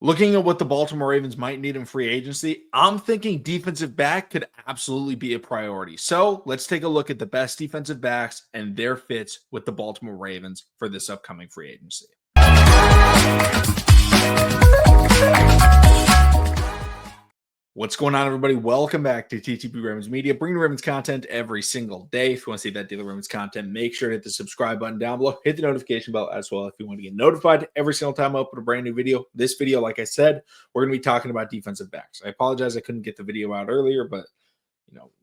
Looking at what the Baltimore Ravens might need in free agency, I'm thinking defensive back could absolutely be a priority. So let's take a look at the best defensive backs and their fits with the Baltimore Ravens for this upcoming free agency. What's going on, everybody? Welcome back to TTP Ravens Media, bringing Ravens content every single day. If you want to see that daily Ravens content, make sure to hit the subscribe button down below. Hit the notification bell as well if you want to get notified every single time I upload a brand new video. This video, like I said, we're going to be talking about defensive backs. I apologize I couldn't get the video out earlier, but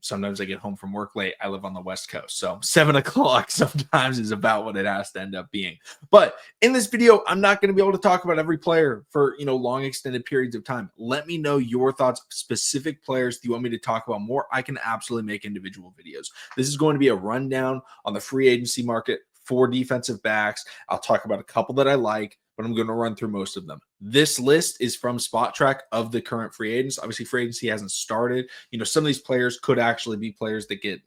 sometimes I get home from work late. I live on the West Coast, so 7 o'clock sometimes is about what it has to end up being. But in this video, I'm not going to be able to talk about every player for, long extended periods of time. Let me know your thoughts, specific players. Do you want me to talk about more? I can absolutely make individual videos. This is going to be a rundown on the free agency market for defensive backs. I'll talk about a couple that I like, but I'm going to run through most of them. This list is from Spot Track of the current free agents. Obviously, free agency hasn't started. Some of these players could actually be players that get,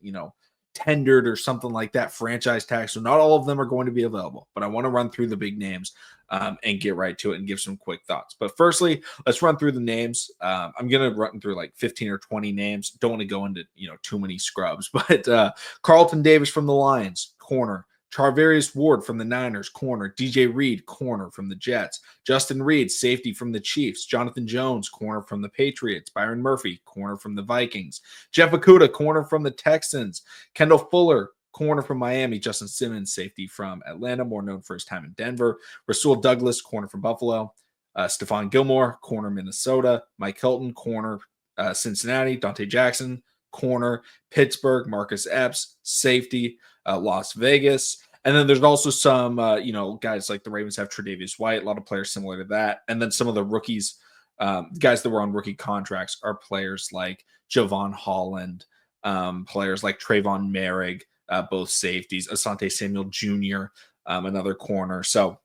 tendered or something like that, franchise tag. So not all of them are going to be available, but I want to run through the big names and get right to it and give some quick thoughts. But firstly, let's run through the names. I'm going to run through like 15 or 20 names. Don't want to go into, too many scrubs, but Carlton Davis from the Lions, corner. Charvarius Ward from the Niners, corner. DJ Reed, corner from the Jets. Justin Reed, safety from the Chiefs. Jonathan Jones, corner from the Patriots. Byron Murphy, corner from the Vikings. Jeff Okudah, corner from the Texans. Kendall Fuller, corner from Miami. Justin Simmons, safety from Atlanta, more known for his time in Denver. Rasul Douglas, corner from Buffalo. Stephon Gilmore, corner Minnesota. Mike Hilton, corner Cincinnati. Dante Jackson, corner Pittsburgh. Marcus Epps, safety Las Vegas. And then there's also some, guys like the Ravens have Tre'Davious White, a lot of players similar to that. And then some of the rookies, guys that were on rookie contracts are players like Javon Holland, players like Trayvon Merrick, both safeties, Asante Samuel Jr., another corner. So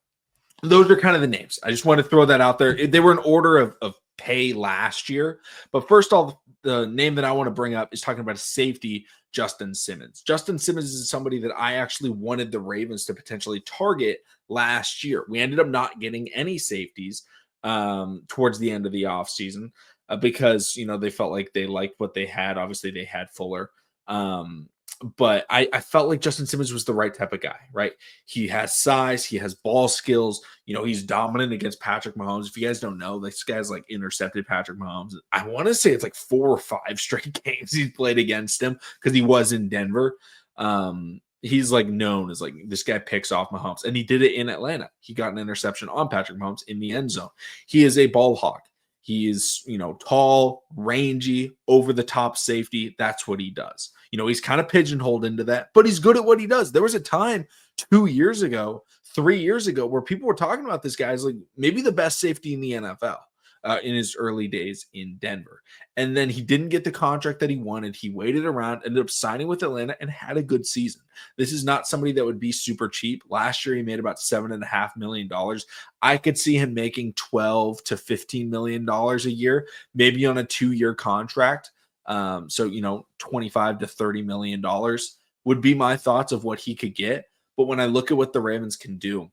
those are kind of the names. I just want to throw that out there. They were in order of pay last year. But first off, the name that I want to bring up is talking about a safety, Justin Simmons. Justin Simmons is somebody that I actually wanted the Ravens to potentially target last year. We ended up not getting any safeties towards the end of the offseason because, they felt like they liked what they had. Obviously, they had Fuller. But I felt like Justin Simmons was the right type of guy, right? He has size, he has ball skills, he's dominant against Patrick Mahomes. If you guys don't know, this guy's like intercepted Patrick Mahomes. I want to say it's like 4 or 5 straight games he's played against him because he was in Denver. He's like known as like this guy picks off Mahomes, and he did it in Atlanta. He got an interception on Patrick Mahomes in the end zone. He is a ball hawk. He is, tall, rangy, over the top safety. That's what he does. He's kind of pigeonholed into that, but he's good at what he does. There was a time 2 years ago, 3 years ago, where people were talking about this guy as like maybe the best safety in the NFL in his early days in Denver. And then he didn't get the contract that he wanted. He waited around, ended up signing with Atlanta, and had a good season. This is not somebody that would be super cheap. Last year, he made about $7.5 million. I could see him making $12 to $15 million a year, maybe on a 2-year contract. So, $25 to $30 million would be my thoughts of what he could get. But when I look at what the Ravens can do,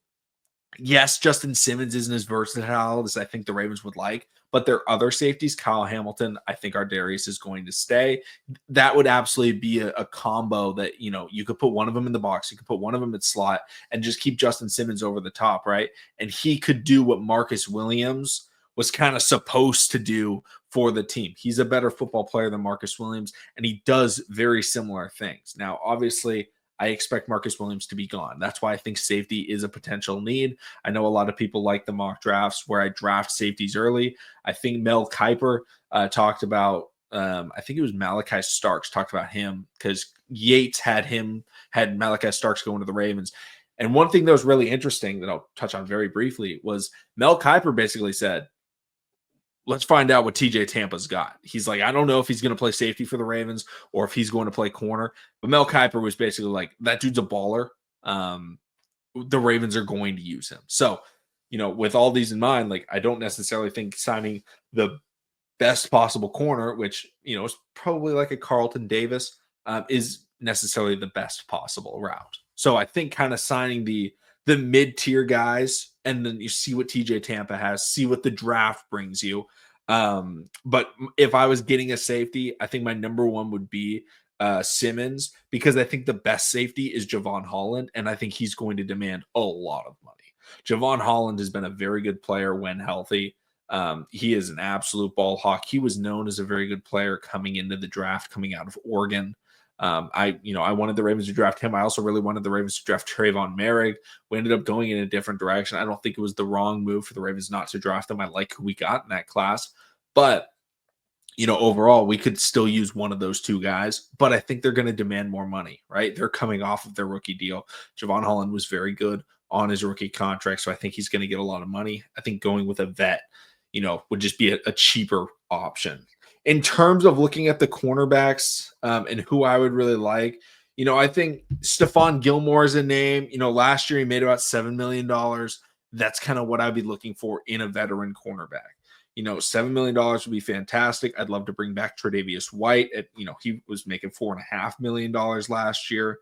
yes, Justin Simmons isn't as versatile as I think the Ravens would like, but their other safeties, Kyle Hamilton, I think Ardarius is going to stay. That would absolutely be a combo that, you could put one of them in the box, you could put one of them at slot, and just keep Justin Simmons over the top, right? And he could do what Marcus Williams was kind of supposed to do for the team. He's a better football player than Marcus Williams, and he does very similar things. Now, obviously, I expect Marcus Williams to be gone. That's why I think safety is a potential need. I know a lot of people like the mock drafts where I draft safeties early. I think Mel Kiper talked about, I think it was Malachi Starks talked about him because Yates had Malachi Starks going to the Ravens. And one thing that was really interesting that I'll touch on very briefly was Mel Kiper basically said, let's find out what TJ Tampa's got. He's like, I don't know if he's going to play safety for the Ravens or if he's going to play corner. But Mel Kiper was basically like, that dude's a baller. The Ravens are going to use him. So, with all these in mind, like I don't necessarily think signing the best possible corner, which, is probably like a Carlton Davis, is necessarily the best possible route. So I think kind of signing the the mid-tier guys, and then you see what TJ Tampa has, see what the draft brings you. But if I was getting a safety, I think my number one would be Simmons, because I think the best safety is Javon Holland, and I think he's going to demand a lot of money. Javon Holland has been a very good player when healthy. He is an absolute ball hawk. He was known as a very good player coming into the draft, coming out of Oregon. I wanted the Ravens to draft him. I also really wanted the Ravens to draft Trayvon Merrick. We ended up going in a different direction. I don't think it was the wrong move for the Ravens not to draft him. I like who we got in that class, but overall, we could still use one of those two guys, but I think they're going to demand more money, right? They're coming off of their rookie deal. Javon Holland was very good on his rookie contract, so I think he's going to get a lot of money. I think going with a vet, would just be a cheaper option. In terms of looking at the cornerbacks and who I would really like, I think Stephon Gilmore is a name. Last year he made about $7 million. That's kind of what I'd be looking for in a veteran cornerback. $7 million would be fantastic. I'd love to bring back Tre'Davious White. He was making $4.5 million last year.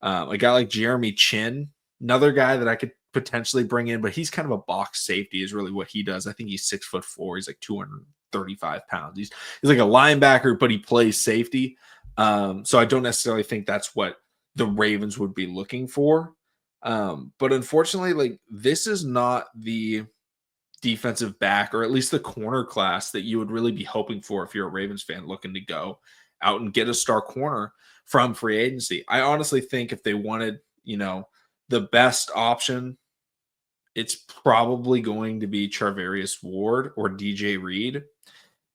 A guy like Jeremy Chin, another guy that I could potentially bring in, but he's kind of a box safety is really what he does. I think he's 6'4". He's like 235 pounds. He's like a linebacker, but he plays safety. So I don't necessarily think that's what the Ravens would be looking for. But unfortunately, this is not the defensive back, or at least the corner class, that you would really be hoping for if you're a Ravens fan looking to go out and get a star corner from free agency. I honestly think if they wanted, the best option, it's probably going to be Charvarius Ward or DJ Reed.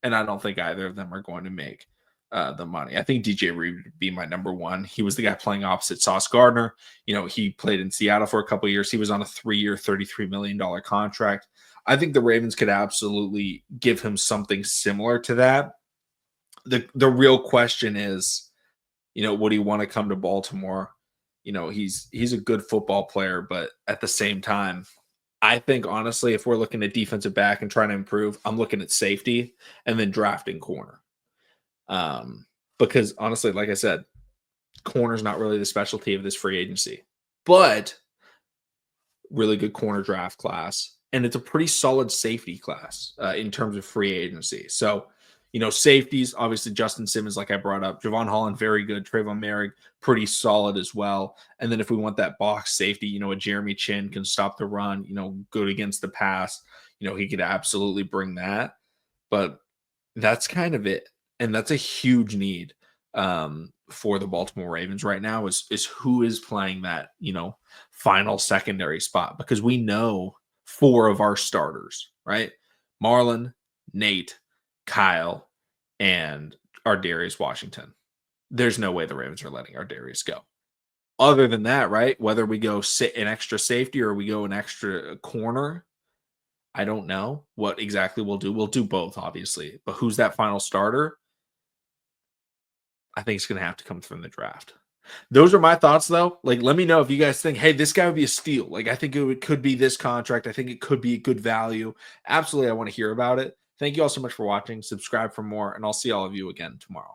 And I don't think either of them are going to make the money. I think DJ Reed would be my number one. He was the guy playing opposite Sauce Gardner. He played in Seattle for a couple of years. He was on a 3-year, $33 million contract. I think the Ravens could absolutely give him something similar to that. The real question is, would he want to come to Baltimore? He's a good football player, but at the same time, I think honestly, if we're looking at defensive back and trying to improve, I'm looking at safety and then drafting corner. Because honestly, like I said, corner's not really the specialty of this free agency, but really good corner draft class. And it's a pretty solid safety class in terms of free agency. So, safeties, obviously Justin Simmons, like I brought up, Javon Holland, very good. Trayvon Merrick, pretty solid as well. And then if we want that box safety, a Jeremy Chin can stop the run, good against the pass, he could absolutely bring that. But that's kind of it. And that's a huge need for the Baltimore Ravens right now is who is playing that, final secondary spot, because we know 4 of our starters, right? Marlon, Nate, Kyle, and Ardarius Washington. There's no way the Ravens are letting Ardarius go. Other than that, right? Whether we go an extra safety or we go an extra corner, I don't know what exactly we'll do. We'll do both, obviously. But who's that final starter? I think it's going to have to come from the draft. Those are my thoughts, though. Let me know if you guys think, hey, this guy would be a steal. I think it could be this contract. I think it could be a good value. Absolutely, I want to hear about it. Thank you all so much for watching. Subscribe for more, and I'll see all of you again tomorrow.